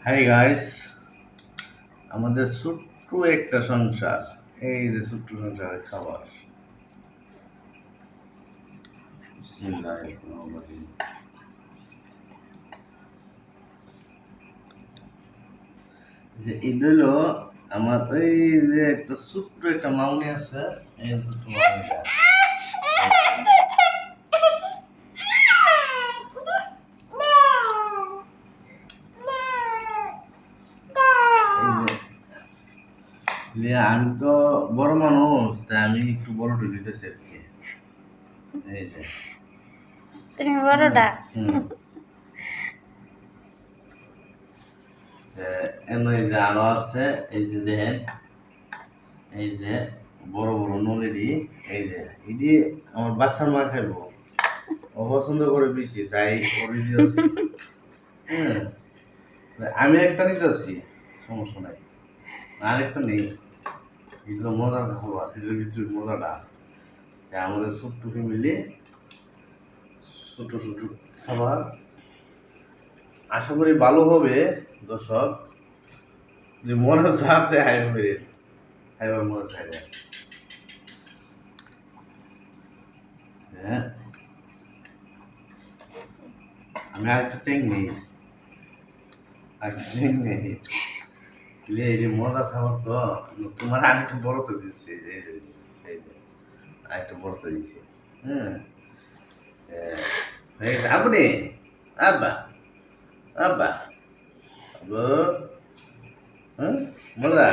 Hi guys, আমাদের ছোট্ট একটা সংসার। এই যে ছোট্ট সংসারের খাবার। বিসমিল্লাহিররহমানিররহিম। যে এটা হলো আমার ওই যে একটা ছোট্ট একটা মাউনি আছে। এই ছোট্ট মাউনিটা আমি তো বড় মানুষ, তাই আমি একটু বড় ঢুকিতেছি আর কি। এই যে তুমি বড়টা। এই যে আরো আছে, এই যে দেখেন, এই যে বড় বড় নলেরি, এই যে এটি আমার বাচ্চার মা খাইবো, অপছন্দ করে বেশি, তাই ওরে দিয়েছি। হ্যাঁ, আমি একটা নিতেছি, সমস্যা নাই, আরেকটা নেই। এগুলো মজার খাবার, এগুলোর ভিতরে মজাটা আমাদের ছোট্ট ফ্যামিলি, ছোট ছোট খাবার। আশা করি ভালো হবে দর্শক, যে মনে চাতে হাইবে হাইবার মনে চাইবে। হ্যাঁ, আমি আরেকটা ট্যাং নেই, আরেকটা ট্যাং নেই। এই যে মজা খাবার তো, তোমার আরেকটু বড় তো দিচ্ছে, এই যে আরেকটু বড় তো দিচ্ছে। হ্যাঁ, আপনি আব্বা আব্বা আব্বু, হ্যাঁ, মজা।